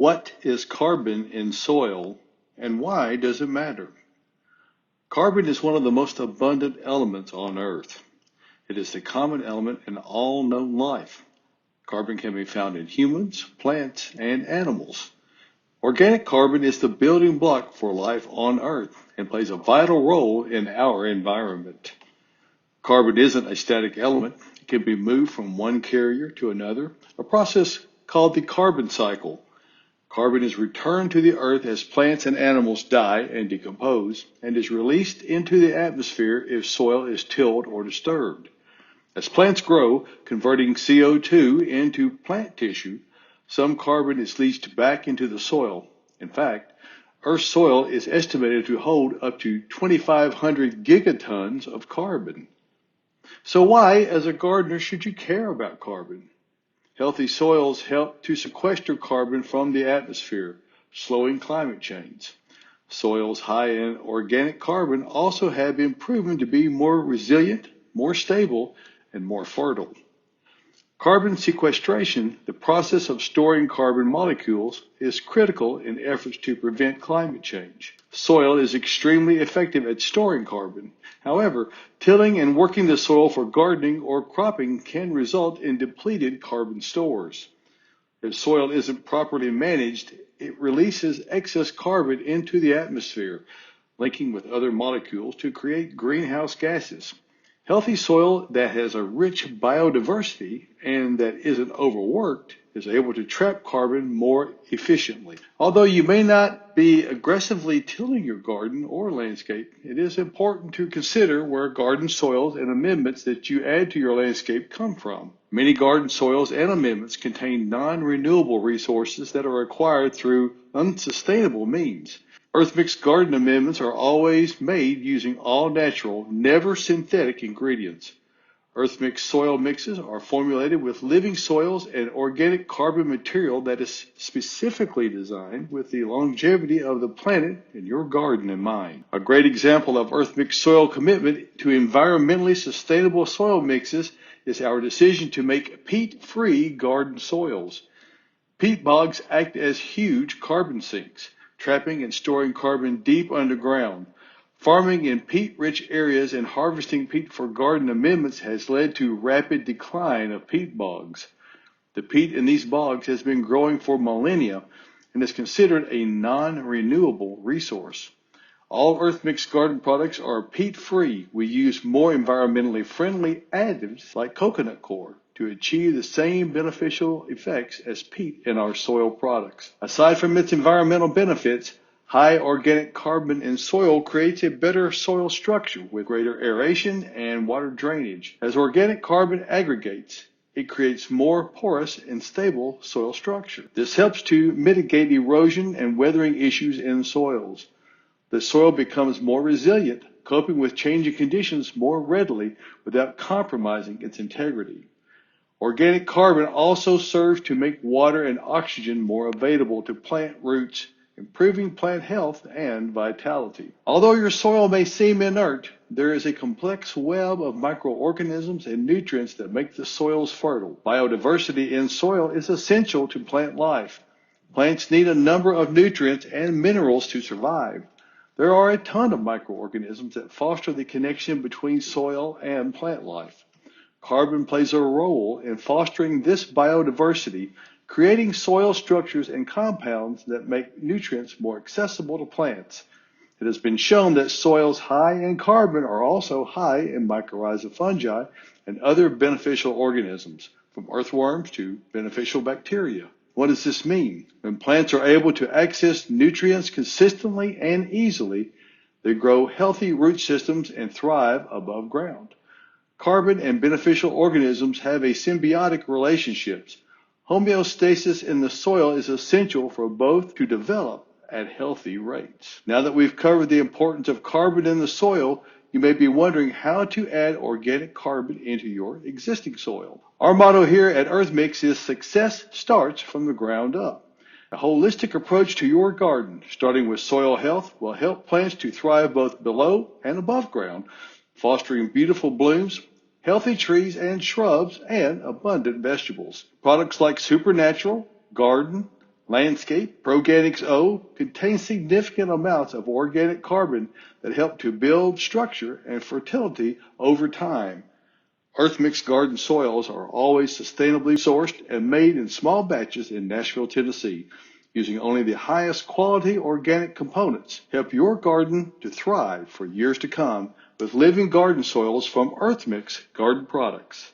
What is carbon in soil and why does it matter? Carbon is one of the most abundant elements on Earth. It is the common element in all known life. Carbon can be found in humans, plants, and animals. Organic carbon is the building block for life on Earth and plays a vital role in our environment. Carbon isn't a static element. It can be moved from one carrier to another, a process called the carbon cycle. Carbon is returned to the earth as plants and animals die and decompose, and is released into the atmosphere if soil is tilled or disturbed. As plants grow, converting CO2 into plant tissue, some carbon is leached back into the soil. In fact, Earth's soil is estimated to hold up to 2,500 gigatons of carbon. So why, as a gardener, should you care about carbon? Healthy soils help to sequester carbon from the atmosphere, slowing climate change. Soils high in organic carbon also have been proven to be more resilient, more stable, and more fertile. Carbon sequestration, the process of storing carbon molecules, is critical in efforts to prevent climate change. Soil is extremely effective at storing carbon. However, tilling and working the soil for gardening or cropping can result in depleted carbon stores. If soil isn't properly managed, it releases excess carbon into the atmosphere, linking with other molecules to create greenhouse gases. Healthy soil that has a rich biodiversity and that isn't overworked is able to trap carbon more efficiently. Although you may not be aggressively tilling your garden or landscape, it is important to consider where garden soils and amendments that you add to your landscape come from. Many garden soils and amendments contain non-renewable resources that are acquired through unsustainable means. EarthMix garden amendments are always made using all natural, never synthetic ingredients. EarthMix soil mixes are formulated with living soils and organic carbon material that is specifically designed with the longevity of the planet and your garden in mind. A great example of EarthMix soil commitment to environmentally sustainable soil mixes is our decision to make peat-free garden soils. Peat bogs act as huge carbon sinks, trapping and storing carbon deep underground. Farming in peat-rich areas and harvesting peat for garden amendments has led to rapid decline of peat bogs. The peat in these bogs has been growing for millennia and is considered a non-renewable resource. All EarthMix garden products are peat-free. We use more environmentally friendly additives like coconut coir to achieve the same beneficial effects as peat in our soil products. Aside from its environmental benefits, high organic carbon in soil creates a better soil structure with greater aeration and water drainage. As organic carbon aggregates, it creates more porous and stable soil structure. This helps to mitigate erosion and weathering issues in soils. The soil becomes more resilient, coping with changing conditions more readily without compromising its integrity. Organic carbon also serves to make water and oxygen more available to plant roots, improving plant health and vitality. Although your soil may seem inert, there is a complex web of microorganisms and nutrients that make the soils fertile. Biodiversity in soil is essential to plant life. Plants need a number of nutrients and minerals to survive. There are a ton of microorganisms that foster the connection between soil and plant life. Carbon plays a role in fostering this biodiversity, creating soil structures and compounds that make nutrients more accessible to plants. It has been shown that soils high in carbon are also high in mycorrhizal fungi and other beneficial organisms, from earthworms to beneficial bacteria. What does this mean? When plants are able to access nutrients consistently and easily, they grow healthy root systems and thrive above ground. Carbon and beneficial organisms have a symbiotic relationships. Homeostasis in the soil is essential for both to develop at healthy rates. Now that we've covered the importance of carbon in the soil, you may be wondering how to add organic carbon into your existing soil. Our motto here at EarthMix is success starts from the ground up. A holistic approach to your garden, starting with soil health, will help plants to thrive both below and above ground, fostering beautiful blooms, healthy trees and shrubs, and abundant vegetables. Products like Supernatural, Garden, Landscape Organics O contains significant amounts of organic carbon that help to build structure and fertility over time. EarthMix garden soils are always sustainably sourced and made in small batches in Nashville, Tennessee, using only the highest quality organic components. Help your garden to thrive for years to come with living garden soils from EarthMix Garden Products.